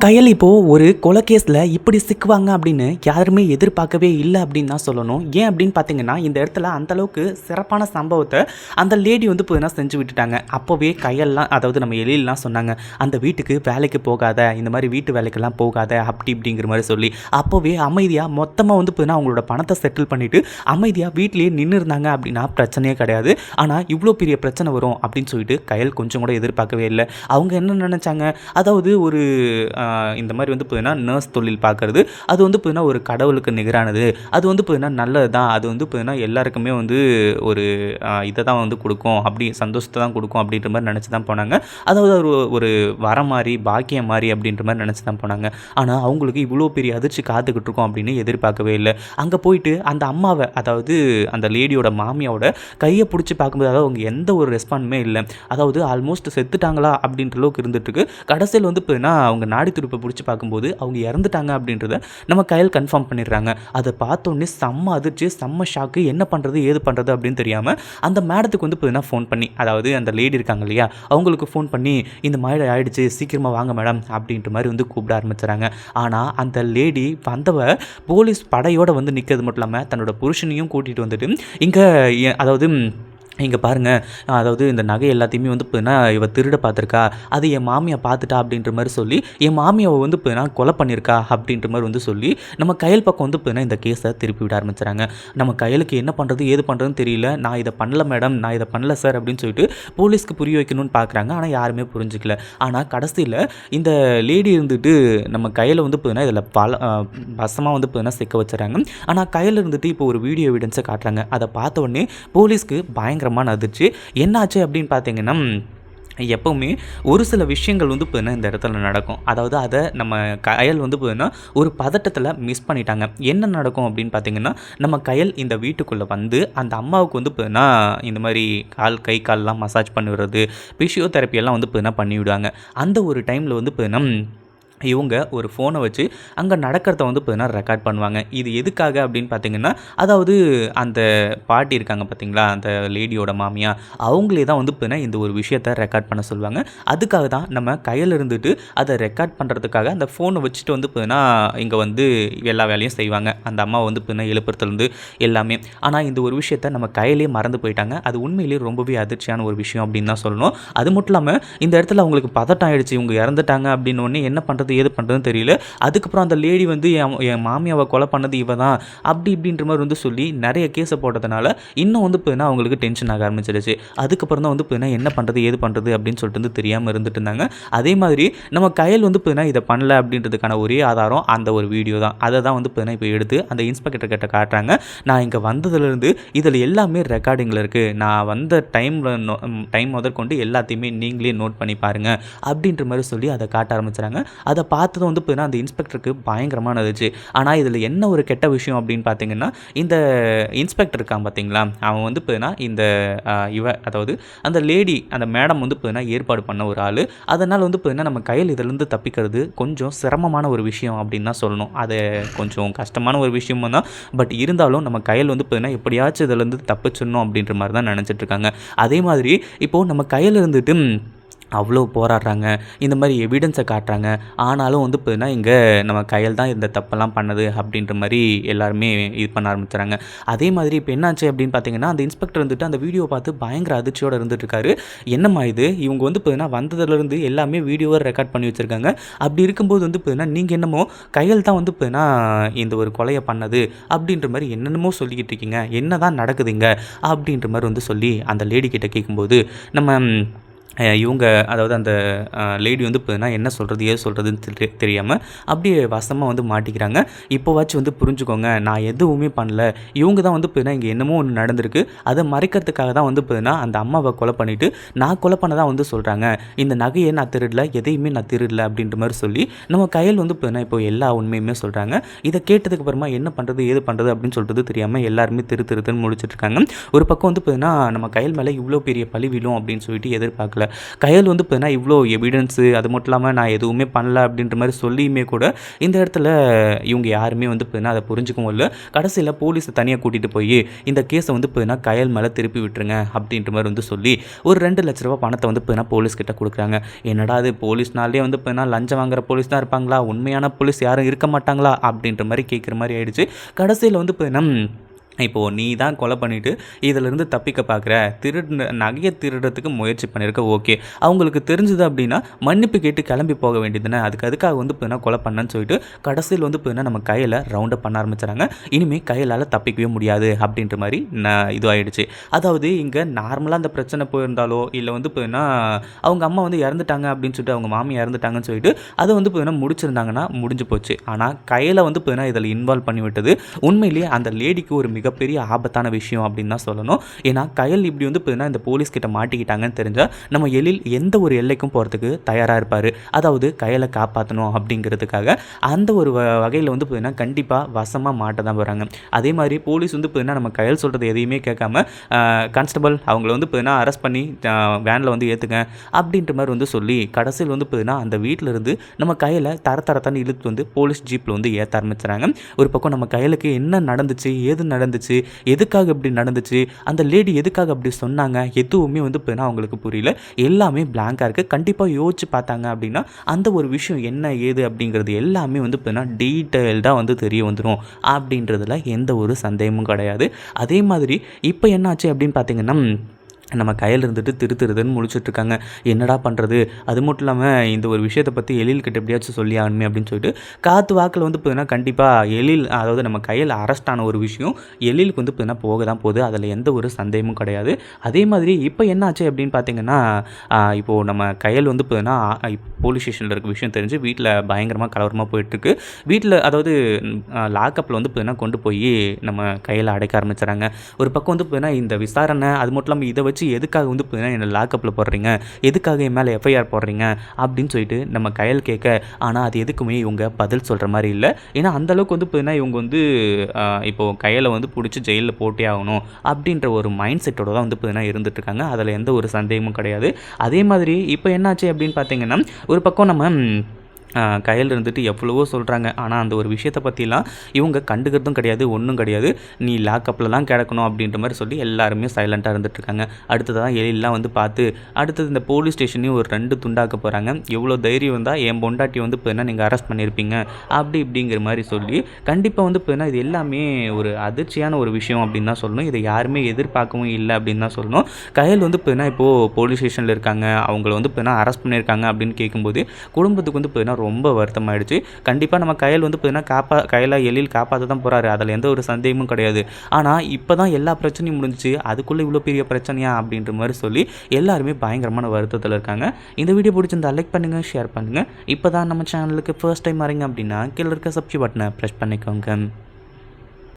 கையில் இப்போது ஒரு கொலை கேஸில் இப்படி சிக்குவாங்க அப்படின்னு யாருமே எதிர்பார்க்கவே இல்லை அப்படின்னு தான் சொல்லணும். ஏன் அப்படின்னு பார்த்தீங்கன்னா, இந்த இடத்துல அந்தளவுக்கு சிறப்பான சம்பவத்தை அந்த லேடி வந்து இப்போ என்ன செஞ்சு விட்டுட்டாங்க. அப்போவே கையெல்லாம், அதாவது நம்ம எழிலெலாம் சொன்னாங்க, அந்த வீட்டுக்கு வேலைக்கு போகாத, இந்த மாதிரி வீட்டு வேலைக்கெல்லாம் போகாத அப்படி இப்படிங்கிற மாதிரி சொல்லி அப்போவே அமைதியாக மொத்தமாக வந்து இப்போ அவங்களோட பணத்தை செட்டில் பண்ணிவிட்டு அமைதியாக வீட்டிலேயே நின்று இருந்தாங்க அப்படின்னா பிரச்சனையே கிடையாது. ஆனால் இவ்வளோ பெரிய பிரச்சனை வரும் அப்படின்னு சொல்லிட்டு கையல் கொஞ்சம் கூட எதிர்பார்க்கவே இல்லை. அவங்க என்ன நினச்சாங்க, அதாவது ஒரு இந்த மாதிரி வந்து பார்த்தீங்கன்னா நர்ஸ் தொழில் பார்க்குறது, அது வந்து பார்த்தீங்கன்னா ஒரு கடவுளுக்கு நிகரானது, அது வந்து பார்த்தீங்கன்னா நல்லது தான், அது வந்து பார்த்தீங்கன்னா எல்லாருக்குமே வந்து ஒரு இதை தான் வந்து கொடுக்கும், அப்படி சந்தோஷத்தை தான் கொடுக்கும் அப்படின்ற மாதிரி நினச்சி தான் போனாங்க. அதாவது ஒரு ஒரு வரம் மாதிரி, பாக்கியம் மாதிரி அப்படின்ற மாதிரி நினச்சி தான் போனாங்க. ஆனால் அவங்களுக்கு இவ்வளோ பெரிய அதிர்ச்சி காத்துக்கிட்டு இருக்கோம் அப்படின்னு எதிர்பார்க்கவே இல்லை. அங்கே போயிட்டு அந்த அம்மாவை, அதாவது அந்த லேடியோட மாமியாவோட கையை பிடிச்சி பார்க்கும்போது, அதாவது அவங்க எந்த ஒரு ரெஸ்பாண்டுமே இல்லை. அதாவது ஆல்மோஸ்ட் செத்துட்டாங்களா அப்படின்ற அளவுக்கு இருந்துட்டுருக்கு. கடைசியில் வந்து பார்த்தீங்கன்னா அவங்க நாடி துடுப்பை பிடிச்சி பார்க்கும்போது அவங்க இறந்துட்டாங்க அப்படின்றத நம்ம கையில் கன்ஃபார்ம் பண்ணிடுறாங்க. அதை பார்த்தோன்னே செம்ம அதிர்ச்சி, செம்ம ஷாக்கு, என்ன பண்ணுறது ஏது பண்ணுறது அப்படின்னு தெரியாமல் அந்த மேடத்துக்கு வந்து பார்த்தீங்கன்னா ஃபோன் பண்ணி, அதாவது அந்த லேடி இருக்காங்க இல்லையா, அவங்களுக்கு ஃபோன் பண்ணி இந்த மாதிரி ஆகிடுச்சு, சீக்கிரமாக வாங்க மேடம் அப்படின்ற மாதிரி வந்து கூப்பிட ஆரம்பிச்சுறாங்க. ஆனால் அந்த லேடி வந்தவ போலீஸ் படையோடு வந்து நிற்கிறது மட்டும் இல்லாமல் தன்னோட புருஷனையும் கூட்டிகிட்டு வந்துட்டு இங்கே, அதாவது இங்கே பாருங்கள், அதாவது இந்த நகை எல்லாத்தையுமே வந்து பார்த்தீங்கன்னா இவ திருட பார்த்துருக்கா, அது என் மாமியை பார்த்துட்டா அப்படின்ற மாதிரி சொல்லி என் மாமியாவை வந்து பார்த்தீங்கன்னா கொலை பண்ணியிருக்கா அப்படின்ற மாதிரி வந்து சொல்லி நம்ம கையல் பக்கம் வந்து பார்த்தீங்கன்னா இந்த கேஸை திருப்பி விட ஆரம்பிச்சுறாங்க. நம்ம கையலுக்கு என்ன பண்ணுறது ஏது பண்ணுறதுன்னு தெரியல. நான் இதை பண்ணல மேடம், நான் இதை பண்ணல சார் அப்படின்னு சொல்லிட்டு போலீஸ்க்கு புரிய வைக்கணும்னு பார்க்குறாங்க. ஆனால் யாருமே புரிஞ்சிக்கல. ஆனால் கடைசியில் இந்த லேடி இருந்துட்டு நம்ம கையில் வந்து பார்த்தீங்கன்னா இதில் பல வசமாக வந்து பார்த்தீங்கன்னா சிக்க வச்சுறாங்க. ஆனால் கையில் இருந்துட்டு இப்போ ஒரு வீடியோ எவிடன்ஸை காட்டுறாங்க. அதை பார்த்த உடனே போலீஸ்க்கு பயங்கரமான அதிர்ச்சி. என்னாச்சு அப்படின்னு பார்த்தீங்கன்னா, எப்போவுமே ஒரு சில விஷயங்கள் வந்து பார்த்தீங்கன்னா இந்த இடத்துல நடக்கும். அதாவது அதை நம்ம கையல் வந்து பார்த்தீங்கன்னா ஒரு பதட்டத்தில் மிஸ் பண்ணிட்டாங்க. என்ன நடக்கும் அப்படின்னு பார்த்தீங்கன்னா, நம்ம கையல் இந்த வீட்டுக்குள்ளே வந்து அந்த அம்மாவுக்கு வந்து பார்த்தீங்கன்னா இந்த மாதிரி கை கால்லாம் மசாஜ் பண்ணி விடுறது, பிசியோதெரப்பியெல்லாம் வந்து பார்த்தீங்கன்னா பண்ணிவிடுவாங்க. அந்த ஒரு டைமில் வந்து பார்த்தீங்கன்னா இவங்க ஒரு ஃபோனை வச்சு அங்கே நடக்கிறத வந்து பார்த்தீங்கன்னா ரெக்கார்ட் பண்ணுவாங்க. இது எதுக்காக அப்படின்னு பார்த்தீங்கன்னா, அதாவது அந்த பாட்டி இருக்காங்க பார்த்தீங்களா, அந்த லேடியோட மாமியா, அவங்களே தான் வந்து பார்த்தீங்கன்னா இந்த ஒரு விஷயத்தை ரெக்கார்ட் பண்ண சொல்லுவாங்க. அதுக்காக தான் நம்ம கையில் இருந்துட்டு அதை ரெக்கார்ட் பண்ணுறதுக்காக அந்த ஃபோனை வச்சுட்டு வந்து பார்த்தீங்கன்னா இங்கே வந்து எல்லா வேலையும் செய்வாங்க. அந்த அம்மாவை வந்து பார்த்தீங்கன்னா எழுப்புறதுலேருந்து எல்லாமே. ஆனால் இந்த ஒரு விஷயத்தை நம்ம கையிலே மறந்து போயிட்டாங்க. அது உண்மையிலேயே ரொம்பவே அதிர்ச்சியான ஒரு விஷயம் அப்படின்னு தான் சொல்லணும். அது மட்டும் இல்லாமல் இந்த இடத்துல அவங்களுக்கு பதட்டம் ஆகிடுச்சு, இவங்க இறந்துட்டாங்க அப்படின்னு ஒன்று என்ன பண்ணுறது ஏது பண்ணுறதுன்னு தெரியல. அதுக்கப்புறம் அந்த லேடி வந்து என் மாமியாவை கொலை பண்ணது இவ தான் அப்படி இப்படின்ற மாதிரி வந்து சொல்லி நிறைய கேஸை போட்டதுனால இன்னும் வந்து பார்த்தீங்கன்னா அவங்களுக்கு டென்ஷன் ஆக ஆரம்பிச்சிடுச்சு. அதுக்கப்புறம் தான் வந்து பார்த்தீங்கன்னா என்ன பண்ணுறது ஏது பண்ணுறது அப்படின்னு சொல்லிட்டு வந்து தெரியாமல் இருந்துட்டு இருந்தாங்க. அதே மாதிரி நம்ம கையில் வந்து பார்த்தீங்கன்னா இதை பண்ணல அப்படின்றதுக்கான ஒரே ஆதாரம் அந்த ஒரு வீடியோ தான். அதை தான் வந்து பார்த்தீங்கன்னா இப்போ எடுத்து அந்த இன்ஸ்பெக்டர் கிட்ட காட்டுறாங்க. நான் இங்கே வந்ததுலேருந்து இதில் எல்லாமே ரெக்கார்டிங்கில் இருக்குது, நான் வந்த டைம் முதற்கொண்டு எல்லாத்தையுமே நீங்களே நோட் பண்ணி பாருங்கள் அப்படின்ற மாதிரி சொல்லி அதை காட்ட ஆரம்பிச்சுறாங்க. அதை பார்த்ததும் வந்து பார்த்தீங்கன்னா அந்த இன்ஸ்பெக்டருக்கு பயங்கரமான இருந்துச்சு. ஆனால் இதில் என்ன ஒரு கெட்ட விஷயம் அப்படின்னு பார்த்தீங்கன்னா, இந்த இன்ஸ்பெக்டர் இருக்கான் பார்த்தீங்களா, அவன் வந்து பார்த்தீங்கன்னா இந்த அதாவது அந்த லேடி, அந்த மேடம் வந்து பார்த்தீங்கன்னா ஏற்பாடு பண்ண ஒரு ஆள். அதனால் வந்து பார்த்தீங்கன்னா நம்ம கையில் இதிலேருந்து தப்பிக்கிறது கொஞ்சம் சிரமமான ஒரு விஷயம் அப்படின்னு தான் சொல்லணும். அது கொஞ்சம் கஷ்டமான ஒரு விஷயமும் தான். பட் இருந்தாலும் நம்ம கையில் வந்து பார்த்தீங்கன்னா எப்படியாச்சும் இதிலேருந்து தப்பிச்சிடணும் அப்படின்ற மாதிரி தான் நினச்சிட்டு இருக்காங்க. அதே மாதிரி இப்போது நம்ம கையில் இருந்துட்டு அவ்வளோ போராடுறாங்க, இந்த மாதிரி எவிடன்ஸை காட்டுறாங்க. ஆனாலும் வந்து பார்த்தீங்கன்னா இங்கே நம்ம கையில் தான் இந்த தப்பெல்லாம் பண்ணது அப்படின்ற மாதிரி எல்லாருமே இது பண்ண ஆரம்பிச்சுறாங்க. அதே மாதிரி இப்போ என்னாச்சு அப்படின்னு பார்த்தீங்கன்னா, அந்த இன்ஸ்பெக்டர் வந்துட்டு அந்த வீடியோ பார்த்து பயங்கர அதிர்ச்சியோடு இருந்துட்டுருக்காரு. என்னம்மா இது, இவங்க வந்து பார்த்தீங்கன்னா வந்ததுலேருந்து எல்லாமே வீடியோவை ரெக்கார்ட் பண்ணி வச்சுருக்காங்க. அப்படி இருக்கும்போது வந்து பார்த்தீங்கன்னா நீங்கள் என்னமோ கையில் தான் வந்து பார்த்தீங்கன்னா இந்த ஒரு கொலையை பண்ணது அப்படின்ற மாதிரி என்னென்னமோ சொல்லிக்கிட்டு இருக்கீங்க, என்ன தான் நடக்குதுங்க அப்படின்ற மாதிரி வந்து சொல்லி அந்த லேடி கிட்ட கேட்கும்போது நம்ம இவங்க, அதாவது அந்த லேடி வந்து பார்த்தீங்கன்னா என்ன சொல்கிறது ஏது சொல்கிறதுன்னு தெரியாமல் அப்படியே வசமாக வந்து மாட்டிக்கிறாங்க. இப்போவாச்சும் வந்து புரிஞ்சுக்கோங்க, நான் எதுவுமே பண்ணல, இவங்க தான் வந்து பார்த்தீங்கன்னா இங்கே என்னமோ ஒன்று நடந்திருக்கு, அதை மறைக்கிறதுக்காக தான் வந்து பார்த்தீங்கன்னா அந்த அம்மாவை கொலை பண்ணிவிட்டு நான் கொலை பண்ணதான் வந்து சொல்கிறாங்க, இந்த நகையை நான் திருடல, எதையுமே நான் திருடல அப்படின்ற மாதிரி சொல்லி நம்ம கையில் வந்து பார்த்தீங்கன்னா இப்போ எல்லா உண்மையுமே சொல்கிறாங்க. இதை கேட்டதுக்கு அப்புறமா என்ன பண்ணுறது ஏது பண்ணுறது அப்படின்னு சொல்கிறது தெரியாமல் எல்லாருமே திருத்துன்னு முடிச்சுட்ருக்காங்க. ஒரு பக்கம் வந்து பார்த்தீங்கன்னா நம்ம கையில் மேலே இவ்வளோ பெரிய பழி விழும் அப்படின்னு சொல்லிட்டு எதிர்பார்க்கல. கையல் வந்து பார்த்தீங்கன்னா இவ்வளோ எவிடன்ஸு அது மட்டும் இல்லாமல் நான் எதுவுமே பண்ணல அப்படின்ற மாதிரி சொல்லியுமே கூட இந்த இடத்துல இவங்க யாருமே வந்து பார்த்தீங்கன்னா அதை புரிஞ்சுக்கவும் இல்லை. கடைசியில் போலீஸை தனியாக கூட்டிகிட்டு போய் இந்த கேஸை வந்து பார்த்தீங்கன்னா கையல் மேலே திருப்பி விட்டுருங்க அப்படின்ற மாதிரி வந்து சொல்லி ஒரு 2 லட்ச ரூபா பணத்தை வந்து பார்த்தீங்கன்னா போலீஸ் கிட்ட கொடுக்குறாங்க. என்னடா அது போலீஸ்னாலே வந்து பார்த்தீங்கன்னா லஞ்சம் வாங்குற போலீஸ் தான் இருப்பாங்களா, உண்மையான போலீஸ் யாரும் இருக்க மாட்டாங்களா அப்படின்ற மாதிரி கேட்குற மாதிரி ஆயிடுச்சு. கடைசியில் வந்து பார்த்தீங்கன்னா இப்போது நீ தான் கொலை பண்ணிவிட்டு இதிலிருந்து தப்பிக்க பார்க்குற, நகையை திருடுறதுக்கு முயற்சி பண்ணியிருக்க, ஓகே. அவங்களுக்கு தெரிஞ்சுது அப்படின்னா மன்னிப்பு கேட்டு கிளம்பி போக வேண்டியதுன்னு அதுக்காக வந்து பார்த்தீங்கன்னா கொலை பண்ணேன்னு சொல்லிட்டு கடைசியில் வந்து பார்த்தீங்கன்னா நம்ம கையில் ரவுண்டப் பண்ண ஆரம்பிச்சுறாங்க. இனிமேல் கையிலால் தப்பிக்கவே முடியாது அப்படின்ற மாதிரி இது ஆகிடுச்சு. அதாவது இங்கே நார்மலாக அந்த பிரச்சனை போயிருந்தாலோ இல்லை வந்து பார்த்தீங்கன்னா அவங்க அம்மா வந்து இறந்துட்டாங்க அப்படின்னு சொல்லிட்டு அவங்க மாமி இறந்துட்டாங்கன்னு சொல்லிட்டு அதை வந்து பார்த்தீங்கன்னா முடிச்சிருந்தாங்கன்னா முடிஞ்சு போச்சு. ஆனால் கையில் வந்து பார்த்தீங்கன்னா இதில் இன்வால்வ் பண்ணி விட்டது உண்மையிலேயே அந்த லேடிக்கு ஒரு மிகப்பெரிய ஆபத்தான விஷயம் அப்படின்னு தான் சொல்லணும். ஏன்னா கையல் இப்படி வந்து பார்த்தீங்கன்னா இந்த போலீஸ் கிட்ட மாட்டிக்கிட்டாங்கன்னு தெரிஞ்சால் நம்ம எழில் எந்த ஒரு எல்லைக்கும் போகிறதுக்கு தயாராக இருப்பார். அதாவது கையலை காப்பாற்றணும் அப்படிங்கிறதுக்காக அந்த ஒரு வகையில் வந்து பார்த்தீங்கன்னா கண்டிப்பாக வசமாக மாட்ட தான் போகிறாங்க. அதே மாதிரி போலீஸ் வந்து பார்த்தீங்கன்னா நம்ம கையல் சொல்கிறது எதையுமே கேட்காம கான்ஸ்டபிள் அவங்கள வந்து பார்த்தீங்கன்னா அரெஸ்ட் பண்ணி வேனில் வந்து ஏற்றுங்க அப்படின்ற மாதிரி வந்து சொல்லி கடைசியில் வந்து பார்த்தீங்கன்னா அந்த வீட்டில் இருந்து நம்ம கையில் தரத்தரத்தான இழுத்து வந்து போலீஸ் ஜீப்பில் வந்து ஏற்ற ஆரம்பிச்சுறாங்க. ஒரு பக்கம் நம்ம கையலுக்கு என்ன நடந்துச்சு, ஏது நடந்துச்சு, எதுக்காக இப்படி நடந்துச்சு, அந்த லேடி எதுக்காக அப்படி சொன்னாங்க, எதுவுமே வந்து பார்த்தீங்கன்னா அவங்களுக்கு புரியல. எல்லாமே பிளாங்காக இருக்குது. கண்டிப்பாக யோசிச்சு பார்த்தாங்க அப்படின்னா அந்த ஒரு விஷயம் என்ன ஏது அப்படிங்கிறது எல்லாமே வந்து பார்த்தீங்கன்னா டீட்டெயில்டாக வந்து தெரிய வந்துடும் அப்படின்றதுல எந்த ஒரு சந்தேகமும் கிடையாது. அதே மாதிரி இப்போ என்னாச்சு அப்படின்னு பார்த்தீங்கன்னா நம்ம கையில் இருந்துட்டு திருத்துறதுன்னு முழிச்சிட்ருக்காங்க. என்னடா பண்ணுறது, அது மட்டும் இல்லாமல் இந்த ஒரு விஷயத்தை பற்றி எழில்கிட்ட எப்படியாச்சும் சொல்லி ஆகணுமே அப்படின்னு சொல்லிட்டு காற்று வாக்கில் வந்து பார்த்தீங்கன்னா கண்டிப்பாக எழில் அதாவது நம்ம கையில் அரெஸ்ட் ஆன ஒரு விஷயம் எழிலுக்கு வந்து பார்த்தீங்கன்னா போக தான் போகுது. அதில் எந்த ஒரு சந்தேகமும் கிடையாது. அதே மாதிரி இப்போ என்ன ஆச்சு அப்படின்னு பார்த்தீங்கன்னா இப்போது நம்ம கையில் வந்து பார்த்தீங்கன்னா போலீஸ் ஸ்டேஷனில் இருக்க விஷயம் தெரிஞ்சு வீட்டில் பயங்கரமாக கலவரமாக போயிட்டுருக்கு. வீட்டில் அதாவது லாக்கப்பில் வந்து பார்த்தீங்கன்னா கொண்டு போய் நம்ம கையில் அடைக்க ஆரம்பிச்சுறாங்க. ஒரு பக்கம் வந்து பார்த்தீங்கன்னா இந்த விசாரணை அது மட்டும் இல்லாமல் இதை வச்சு எதுக்காக வந்து பார்த்தீங்கன்னா என்னை லாக்கப்பில் போடுறீங்க, எதுக்காக என் மேலே எஃப்ஐஆர் போடுறீங்க அப்படின்னு சொல்லிட்டு நம்ம கையில் கேட்க, ஆனால் அது எதுக்குமே இவங்க பதில் சொல்கிற மாதிரி இல்லை. ஏன்னா அந்தளவுக்கு வந்து பார்த்தீங்கன்னா இவங்க வந்து இப்போது கையில் வந்து பிடிச்சி ஜெயிலில் போட்டே ஆகணும் அப்படின்ற ஒரு மைண்ட் செட்டோட தான் வந்து பார்த்தீங்கன்னா இருந்துகிட்ருக்காங்க. அதில் எந்த ஒரு சந்தேகமும் கிடையாது. அதே மாதிரி இப்போ என்னாச்சு அப்படின்னு பார்த்தீங்கன்னா ஒரு பக்கம் நம்ம கையில் இருந்துட்டு எவ்வளவோ சொல்கிறாங்க. ஆனால் அந்த ஒரு விஷயத்தை பற்றிலாம் இவங்க கண்டுக்கிறதும் கிடையாது, ஒன்றும் கிடையாது. நீ லாக்கப்பில் தான் கிடக்கணும் அப்படின்ற மாதிரி சொல்லி எல்லாருமே சைலண்ட்டாக இருந்துகிட்ருக்காங்க. அடுத்ததான் எழிலெலாம் வந்து பார்த்து அடுத்தது இந்த போலீஸ் ஸ்டேஷனையும் ஒரு 2 துண்டாக்க போகிறாங்க. எவ்வளோ தைரியம் இருந்தால் என் பொண்டாட்டி வந்து பார்த்தீங்கன்னா நீங்கள் அரெஸ்ட் பண்ணியிருப்பீங்க அப்படி இப்படிங்கிற மாதிரி சொல்லி கண்டிப்பாக வந்து பார்த்தீங்கன்னா இது எல்லாமே ஒரு அதிர்ச்சியான ஒரு விஷயம் அப்படின்னு தான் சொல்லணும். இதை யாருமே எதிர்பார்க்கவும் இல்லை அப்படின்னு தான் சொல்லணும். கையில் வந்து பார்த்தீங்கன்னா இப்போது போலீஸ் ஸ்டேஷனில் இருக்காங்க, அவங்கள வந்து பார்த்தீங்கன்னா அரெஸ்ட் பண்ணியிருக்காங்க அப்படின்னு கேட்கும்போது குடும்பத்துக்கு வந்து பார்த்தீங்கன்னா ரொம்ப வருத்தமாயிடுச்சு. கண்டிப்பாக நம்ம கையில் வந்து பார்த்தீங்கன்னா கையில் எழில் காப்பாற்ற தான் போகிறாரு, அதில் எந்த ஒரு சந்தேகமும் கிடையாது. ஆனால் இப்போ தான் எல்லா பிரச்சனையும் முடிஞ்சிச்சு, அதுக்குள்ளே இவ்வளோ பெரிய பிரச்சனையா அப்படின்ற மாதிரி சொல்லி எல்லாருமே பயங்கரமான வருத்தத்தில் இருக்காங்க. இந்த வீடியோ பிடிச்சிருந்தா லைக் பண்ணுங்கள், ஷேர் பண்ணுங்கள். இப்போ தான் நம்ம சேனலுக்கு ஃபர்ஸ்ட் டைம் வரீங்க அப்படின்னா கீழே இருக்க சப்ஸ்கிரைப் பட்டனை ப்ரெஸ் பண்ணிக்கோங்க.